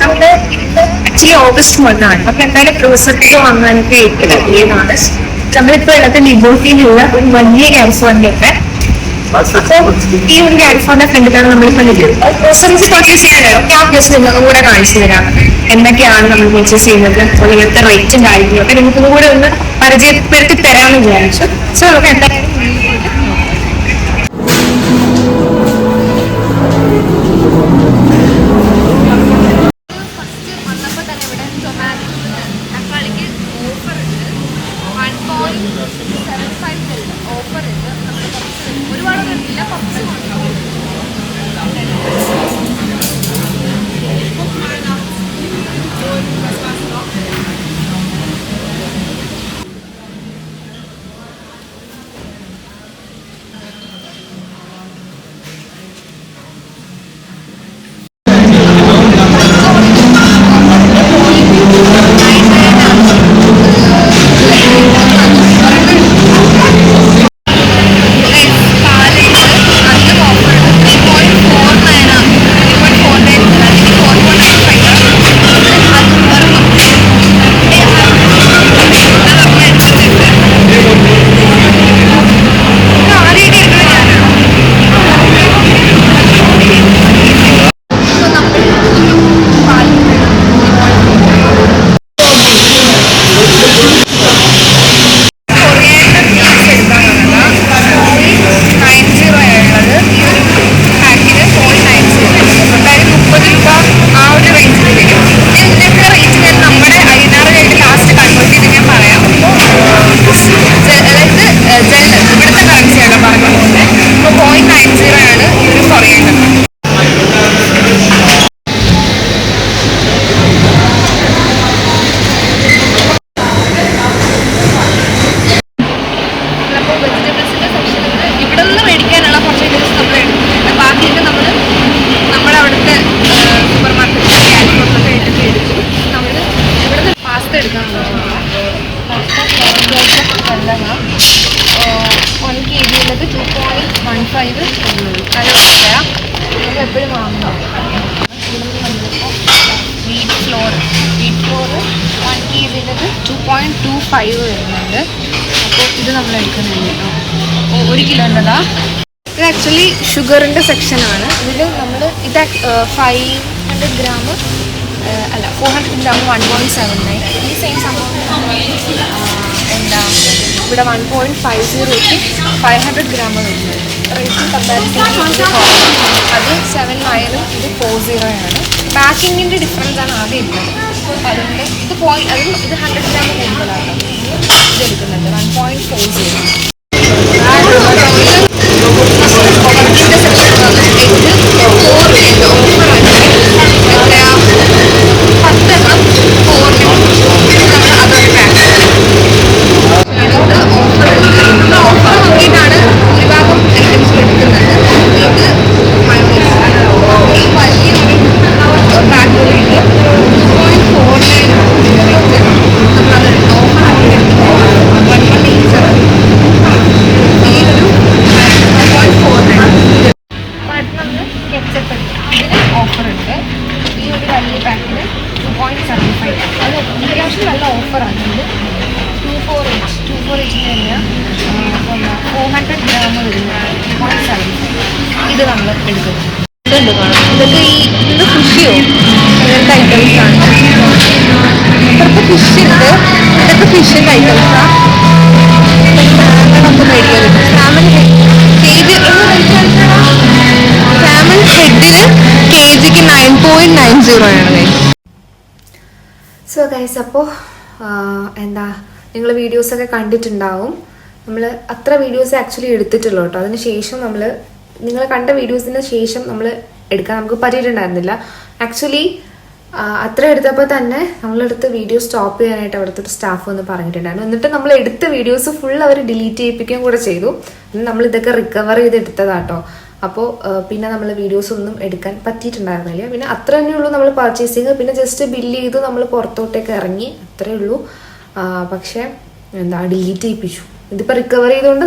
നമ്മള് actually August 1 അപ്പൊ എന്തായാലും പ്രോസസ്സിൽ വന്നതിനൊക്കെ ഏതാണ് നമ്മളിപ്പോ ഉള്ളത് ലിബോട്ടിയിലുള്ള ഒരു വലിയ ഗ്യാസ്ഫോണിന്റെ അപ്പൊ ഈ ഒരു ഗ്യാസ്ഫോണിന്റെ ഫ്രണ്ടിലാണ് നമ്മളിപ്പോ നിൽക്കുന്നത്. ഗ്രോസറീസ് പർച്ചേസ് ചെയ്യാനാണ് ഞാൻ ജസ്റ്റ് നിങ്ങൾക്കും കൂടെ കാണിച്ചു തരാം എന്തൊക്കെയാണ് നമ്മൾ പർച്ചേസ് ചെയ്യുന്നത്, ഇവിടുത്തെ റേറ്റും കാര്യങ്ങളൊക്കെ നിങ്ങൾക്കും കൂടെ ഒന്ന് പരിചയപ്പെടുത്തി തരാമെന്ന് വിചാരിച്ചു. സോ നമുക്ക് എന്തായാലും എപ്പോഴും വാങ്ങാം. വീറ്റ് ഫ്ലോർ 1 kg 2.25 വരുന്നുണ്ട്. അപ്പോൾ ഇത് നമ്മൾ എടുക്കുന്നുണ്ട് കേട്ടോ. 1 കിലോൻ്റെതാ. ഇത് ആക്ച്വലി ഷുഗറിൻ്റെ സെക്ഷനാണ്. ഇതിൽ നമ്മൾ ഇത് 500 ഗ്രാം അല്ല 400 ഗ്രാം 1.79. ഈ സെയിം സംഭവം എന്താ ഇവിടെ 1.50ക്ക് 500 ഗ്രാം വരുന്നത്. റേറ്റും കമ്പാരിറ്റീവ് അത് 7.9 ഇത് 4.0 ആണ്. പാക്കിങ്ങിൻ്റെ ഡിഫറൻസ് ആണ് ആദ്യം ഉള്ളത്. അതുകൊണ്ട് ഇത് ഇത് 100 ഗ്രാം കൂടുതലാണ് ഇത് എടുക്കുന്നത് 1.40. ഇത് നമ്മൾ എടുക്കും. ഇതൊക്കെ ഇത് ഫിഷിയോ അങ്ങനത്തെ ഐറ്റംസാണ്. ഇപ്പുറത്തെ ഫിഷ് ഉണ്ട്. ഇതൊക്കെ ഫിഷിൻ്റെ ഐറ്റംസാണ്. സാമണൊക്കെ മേടിക്കാൻ കിട്ടും. സാമൺ KG സാമൺ ഹെഡിന് KGക്ക് 9.90 ആണ്. സോ ഗൈസ്, അപ്പോൾ എന്താ നിങ്ങൾ വീഡിയോസൊക്കെ കണ്ടിട്ടുണ്ടാവും. നമ്മൾ അത്ര വീഡിയോസ് ആക്ച്വലി എടുത്തിട്ടുള്ളൂ കേട്ടോ. അതിന് ശേഷം നിങ്ങൾ കണ്ട വീഡിയോസിന് ശേഷം നമ്മൾ എടുക്കാൻ നമുക്ക് പറ്റിയിട്ടുണ്ടായിരുന്നില്ല. ആക്ച്വലി അത്ര എടുത്തപ്പോൾ തന്നെ നമ്മളെടുത്ത് വീഡിയോ സ്റ്റോപ്പ് ചെയ്യാനായിട്ട് അവിടുത്തെ ഒരു സ്റ്റാഫ് വന്ന് പറഞ്ഞിട്ടുണ്ടായിരുന്നു. എന്നിട്ട് നമ്മൾ എടുത്ത വീഡിയോസ് ഫുൾ അവർ ഡിലീറ്റ് ചെയ്യിപ്പിക്കുകയും കൂടെ ചെയ്തു. നമ്മൾ ഇതൊക്കെ റിക്കവർ ചെയ്ത് എടുത്തതാട്ടോ. അപ്പോൾ പിന്നെ നമ്മൾ വീഡിയോസ് ഒന്നും എടുക്കാൻ പറ്റിയിട്ടുണ്ടായിരുന്നില്ല. പിന്നെ അത്ര തന്നെയുള്ളൂ നമ്മൾ പർച്ചേസിങ്. പിന്നെ ജസ്റ്റ് ബില്ല് ചെയ്തു നമ്മൾ പുറത്തോട്ടേക്ക് ഇറങ്ങി, അത്രയേ ഉള്ളൂ. പക്ഷേ ഡിലീറ്റ് ചെയ്യിപ്പിച്ചു. ഇതിപ്പോൾ റിക്കവർ ചെയ്തുകൊണ്ട്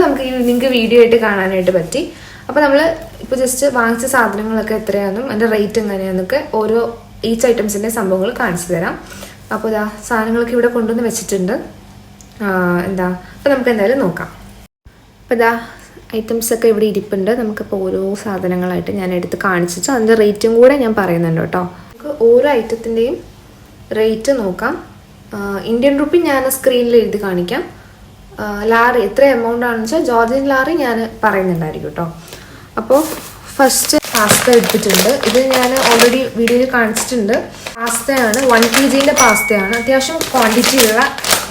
നിങ്ങൾക്ക് വീഡിയോ ആയിട്ട് കാണാനായിട്ട് പറ്റി. അപ്പോൾ നമ്മൾ ഇപ്പോൾ ജസ്റ്റ് വാങ്ങിച്ച സാധനങ്ങളൊക്കെ എത്രയാണെന്നും അതിൻ്റെ റേറ്റ് എങ്ങനെയാണെന്നൊക്കെ ഓരോ ഈച്ച് ഐറ്റംസിൻ്റെ സംഭവങ്ങൾ കാണിച്ചു തരാം. അപ്പോൾ ഇതാ സാധനങ്ങളൊക്കെ ഇവിടെ കൊണ്ടുവന്ന് വെച്ചിട്ടുണ്ട്. അപ്പോൾ നമുക്ക് എന്തായാലും നോക്കാം. അപ്പോൾ ഇതാ ഐറ്റംസൊക്കെ ഇവിടെ ഇരിപ്പുണ്ട്. നമുക്കിപ്പോൾ ഓരോ സാധനങ്ങളായിട്ട് ഞാൻ എടുത്ത് കാണിച്ചിട്ട് അതിൻ്റെ റേറ്റും കൂടെ ഞാൻ പറയുന്നുണ്ട് കേട്ടോ. നമുക്ക് ഓരോ ഐറ്റത്തിൻ്റെയും റേറ്റ് നോക്കാം. ഇന്ത്യൻ റുപ്പി ഞാൻ സ്ക്രീനിൽ എഴുതി കാണിക്കാം. ലാറി എത്ര എമൗണ്ട് ആണെന്ന് വെച്ചാൽ ജോർജിയൻ ലാറി ഞാൻ പറയുന്നുണ്ടായിരിക്കും കേട്ടോ. അപ്പോൾ ഫസ്റ്റ് പാസ്ത എടുത്തിട്ടുണ്ട്. ഇത് ഞാൻ ഓൾറെഡി വീഡിയോയിൽ കാണിച്ചിട്ടുണ്ട്. പാസ്തയാണ്, 1 kg പാസ്തയാണ്. അത്യാവശ്യം ക്വാണ്ടിറ്റി ഉള്ള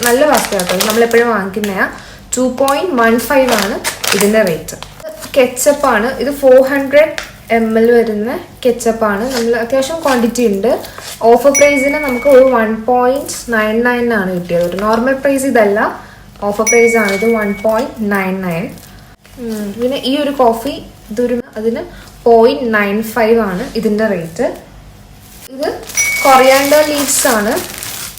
നല്ല പാസ്ത കേട്ടോ. നമ്മളെപ്പോഴും വാങ്ങിക്കുന്നതാണ്. 2.15 ആണ് ഇതിൻ്റെ റേറ്റ്. കെച്ചപ്പാണ്, ഇത് 400 ml വരുന്ന കെച്ചപ്പാണ്. നമ്മൾ അത്യാവശ്യം ക്വാണ്ടിറ്റി ഉണ്ട്. ഓഫർ പ്രൈസിന് നമുക്ക് ഒരു 1.99 ആണ് കിട്ടിയത്. ഒരു നോർമൽ പ്രൈസ് ഇതല്ല, ഓഫർ പ്രൈസ് ആണ് ഇത് 1.99. പിന്നെ ഈ ഒരു കോഫി അതിന് 0.95 ആണ് ഇതിൻ്റെ റേറ്റ്. ഇത് കൊറിയാണ്ടർ ലീവ്സ് ആണ്,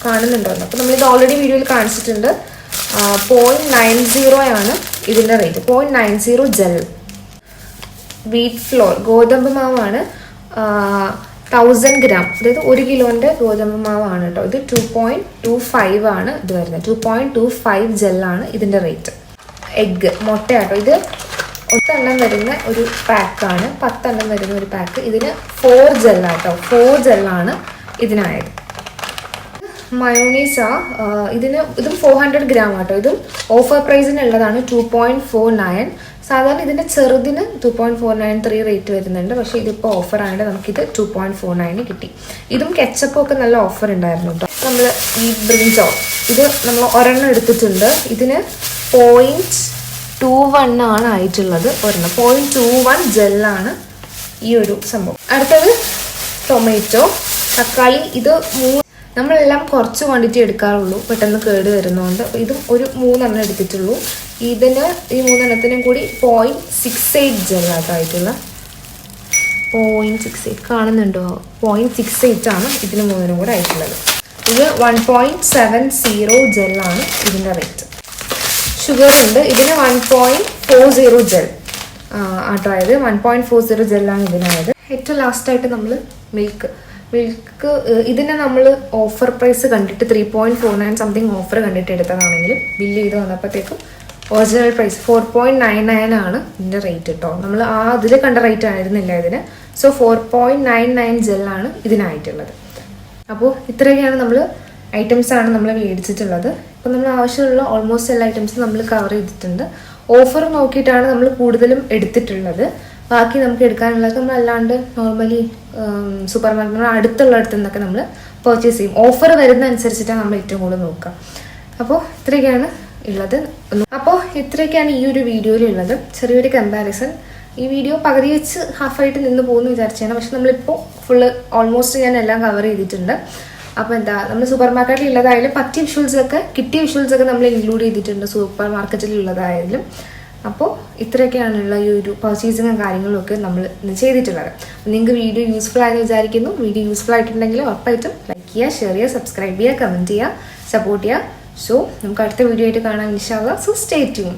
കാണുന്നുണ്ടോ? അപ്പോൾ നമ്മളിത് ഓൾറെഡി വീഡിയോയിൽ കാണിച്ചിട്ടുണ്ട്. 0.90 ആണ് ഇതിൻ്റെ റേറ്റ്. 0.90 ജെൽ. വീറ്റ് ഫ്ലോർ ഗോതമ്പ് മാവാണ്, 1000 gram, അതായത് 1 കിലോൻ്റെ ഗോതമ്പ് മാവാണ് കേട്ടോ. ഇത് 2.25 ആണ് ഇത് വരുന്നത്. 2.25 ജെല്ലാണ് ഇതിൻ്റെ റേറ്റ്. എഗ്ഗ് മുട്ടയാട്ടോ. ഇത് 8 എണ്ണം വരുന്ന ഒരു പാക്കാണ്, 10 എണ്ണം വരുന്ന ഒരു പാക്ക്. ഇതിന് 4 ജെല്ലാട്ടോ, 4 ജെല്ലാണ് ഇതിനായത്. മയോണീസ, ഇതും 400 gram ആട്ടോ. ഇതും ഓഫർ പ്രൈസിനുള്ളതാണ്, 2.49. സാധാരണ ഇതിൻ്റെ ചെറുതിന് 2.493 റേറ്റ് വരുന്നുണ്ട്. പക്ഷേ ഇതിപ്പോൾ ഓഫർ ആയതുകൊണ്ട് നമുക്കിത് 2.49 കിട്ടി. ഇതും കെച്ചപ്പൊക്കെ നല്ല ഓഫർ ഉണ്ടായിരുന്നു കേട്ടോ. നമ്മൾ ഈ ബ്രിഞ്ചോ ഇത് നമ്മൾ ഒരെണ്ണം എടുത്തിട്ടുണ്ട്. ഇതിന് 0.21 ആണ് ആയിട്ടുള്ളത്. ഒരെണ്ണം 0.21 ജെല്ലാണ് ഈ ഒരു സംഭവം. അടുത്തത് ടൊമാറ്റോ, തക്കാളി. ഇത് നമ്മളെല്ലാം കുറച്ച് ക്വാണ്ടിറ്റി എടുക്കാറുള്ളൂ, പെട്ടെന്ന് കേട് വരുന്നതുകൊണ്ട്. അപ്പോൾ ഇതും ഒരു 3 എണ്ണം എടുത്തിട്ടുള്ളൂ. ഇതിന് ഈ 3 എണ്ണത്തിനും കൂടി 0.68 ജെല്ലാട്ടോ ആയിട്ടുള്ള. 0.68 കാണുന്നുണ്ടോ? 0.68 ആണ് ഇതിന് 3 കൂടെ ആയിട്ടുള്ളത്. ഇത് 1.70 ജെല്ലാണ് ഇതിൻ്റെ റേറ്റ്. ഷുഗർ ഉണ്ട്, ഇതിന് 1.40 ജെൽ ആട്ടോ ആയത്. 1.40 ജെല്ലാണ് ഇതിനായത്. ഏറ്റവും ലാസ്റ്റായിട്ട് നമ്മൾ മിൽക്ക്. ഇതിനെ നമ്മൾ ഓഫർ പ്രൈസ് കണ്ടിട്ട് 3.49 സംതിങ് ഓഫർ കണ്ടിട്ട് എടുത്തതാണെങ്കിലും ബില്ല് ചെയ്ത് വന്നപ്പോഴത്തേക്കും ഒറിജിനൽ പ്രൈസ് 4.99 ആണ് ഇതിൻ്റെ റേറ്റ് കേട്ടോ. നമ്മൾ അതിൽ കണ്ട റേറ്റ് ആയിരുന്നില്ല ഇതിന്. സോ 4.99 ജെല്ലാണ് ഇതിനായിട്ടുള്ളത്. അപ്പോൾ ഇത്രയൊക്കെയാണ് ഐറ്റംസാണ് നമ്മൾ മേടിച്ചിട്ടുള്ളത്. ഇപ്പോൾ നമ്മൾ ആവശ്യമുള്ള ഓൾമോസ്റ്റ് എല്ലാ ഐറ്റംസും നമ്മൾ കവർ ചെയ്തിട്ടുണ്ട്. ഓഫർ നോക്കിയിട്ടാണ് നമ്മൾ കൂടുതലും എടുത്തിട്ടുള്ളത്. ബാക്കി നമുക്ക് എടുക്കാനുള്ളത് നമ്മളല്ലാണ്ട് നോർമലി സൂപ്പർ മാർക്കറ്റിന് അടുത്തുള്ളിടത്തു നിന്നൊക്കെ നമ്മൾ പർച്ചേസ് ചെയ്യും. ഓഫർ വരുന്ന അനുസരിച്ചിട്ടാണ് നമ്മൾ ഏറ്റവും കൂടുതൽ നോക്കുക. അപ്പോൾ ഇത്രയൊക്കെയാണ് ഉള്ളത്. അപ്പോൾ ഇത്രയൊക്കെയാണ് ഈ ഒരു വീഡിയോയിലുള്ളത്. ചെറിയൊരു കമ്പാരിസൺ. ഈ വീഡിയോ പകുതി വെച്ച് ഹാഫായിട്ട് നിന്ന് പോകുമെന്ന് വിചാരിച്ചാണ്. പക്ഷെ നമ്മളിപ്പോൾ ഫുള്ള് ഓൾമോസ്റ്റ് ഞാൻ എല്ലാം കവർ ചെയ്തിട്ടുണ്ട്. അപ്പോൾ നമ്മൾ സൂപ്പർ മാർക്കറ്റിൽ ഉള്ളതായാലും പറ്റിയ വിഷ്വൽസൊക്കെ കിട്ടിയ വിഷ്വൽസൊക്കെ നമ്മൾ ഇൻക്ലൂഡ് ചെയ്തിട്ടുണ്ട് സൂപ്പർ മാർക്കറ്റിലുള്ളതായാലും. അപ്പോൾ ഇത്രയൊക്കെയാണുള്ള ഈ ഒരു പർച്ചേസിങ്ങും കാര്യങ്ങളും ഒക്കെ നമ്മൾ ചെയ്തിട്ടുള്ളത്. നിങ്ങൾക്ക് വീഡിയോ യൂസ്ഫുൾ ആയെന്ന് വിചാരിക്കുന്നു. വീഡിയോ യൂസ്ഫുൾ ആയിട്ടുണ്ടെങ്കിൽ ഉറപ്പായിട്ടും ലൈക്ക് ചെയ്യുക, ഷെയർ ചെയ്യുക, സബ്സ്ക്രൈബ് ചെയ്യുക, കമൻറ്റ് ചെയ്യുക, സപ്പോർട്ട് ചെയ്യുക. സോ നമുക്ക് അടുത്ത വീഡിയോ ആയിട്ട് കാണാം ഇൻഷാ അല്ലാഹ്. So stay tune.